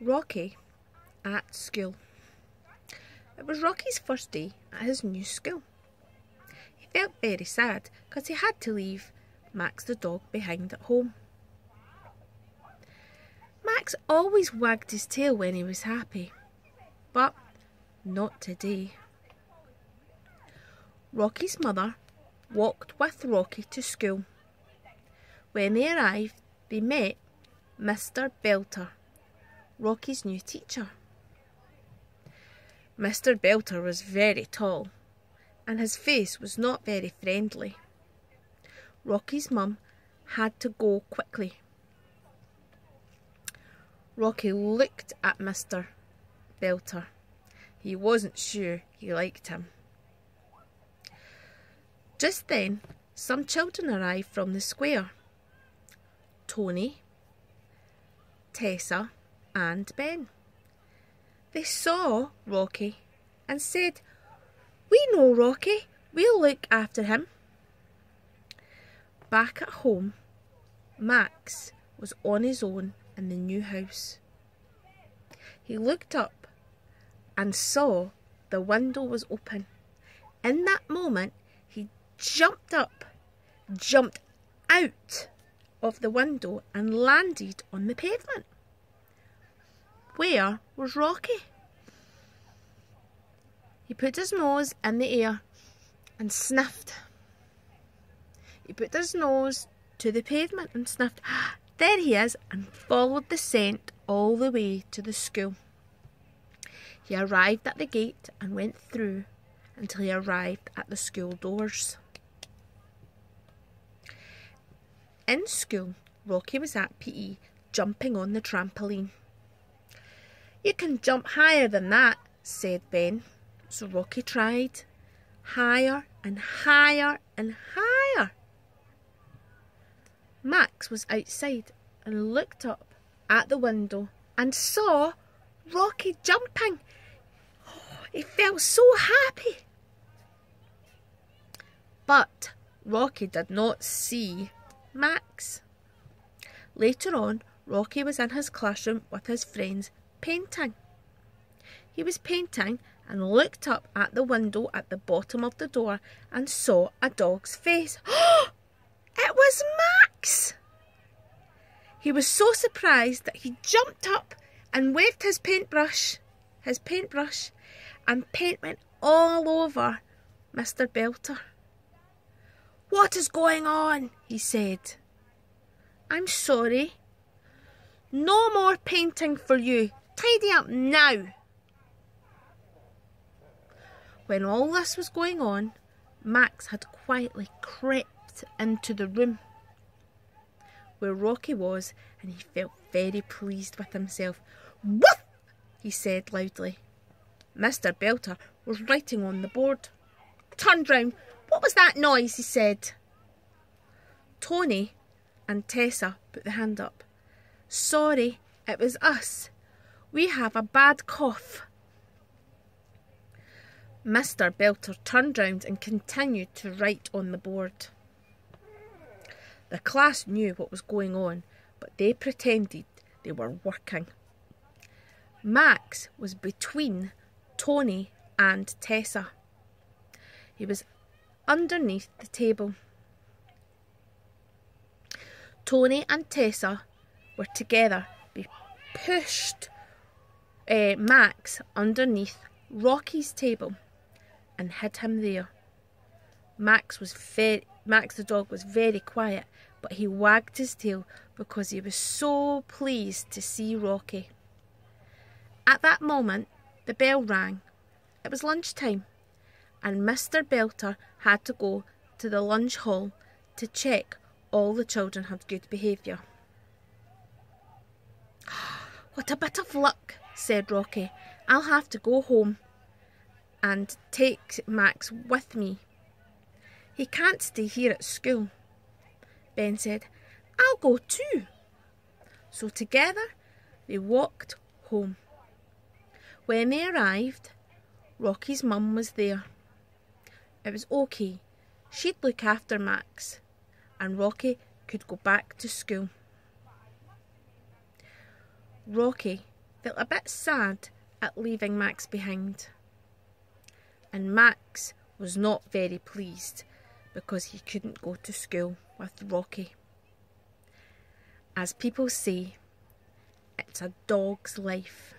Rocky at school. It was Rocky's first day at his new school. He felt very sad because he had to leave Max the dog behind at home. Max always wagged his tail when he was happy, but not today. Rocky's mother walked with Rocky to school. When they arrived, they met Mr. Belter, Rocky's new teacher. Mr. Belter was very tall, and his face was not very friendly. Rocky's mum had to go quickly. Rocky looked at Mr. Belter. He wasn't sure he liked him. Just then, some children arrived from the square. Tony, Tessa and Ben. They saw Rocky and said, "We know Rocky, we'll look after him." Back at home, Max was on his own in the new house. He looked up and saw the window was open. In that moment, he jumped up, jumped out of the window and landed on the pavement. Where was Rocky? He put his nose in the air and sniffed. He put his nose to the pavement and sniffed. There he is, and followed the scent all the way to the school. He arrived at the gate and went through until he arrived at the school doors. In school, Rocky was at PE, jumping on the trampoline. "You can jump higher than that," said Ben. So Rocky tried. Higher and higher and higher. Max was outside and looked up at the window and saw Rocky jumping. Oh, he felt so happy. But Rocky did not see Max. Later on, Rocky was in his classroom with his friends painting. He was painting and looked up at the window at the bottom of the door and saw a dog's face. It was Max! He was so surprised that he jumped up and waved his paintbrush, and paint went all over Mr. Belter. "What is going on?" he said. "I'm sorry. No more painting for you. Tidy up now." When all this was going on, Max had quietly crept into the room where Rocky was, and he felt very pleased with himself. "Woof!" he said loudly. Mr. Belter was writing on the board. Turned round. "What was that noise?" he said. Tony and Tessa put the hand up. "Sorry, it was us. We have a bad cough." Mr. Belter turned round and continued to write on the board. The class knew what was going on, but they pretended they were working. Max was between Tony and Tessa. He was underneath the table. Tony and Tessa were together. They pushed Max underneath Rocky's table and hid him there. Max the dog was very quiet, but he wagged his tail because he was so pleased to see Rocky. At that moment, the bell rang. It was lunchtime, and Mr. Belter had to go to the lunch hall to check all the children had good behaviour. "What a bit of luck," said Rocky. "I'll have to go home and take Max with me. He can't stay here at school." Ben said, "I'll go too." So together they walked home. When they arrived, Rocky's mum was there. It was okay. She'd look after Max, and Rocky could go back to school. Rocky felt a bit sad at leaving Max behind. And Max was not very pleased because he couldn't go to school with Rocky. As people say, it's a dog's life.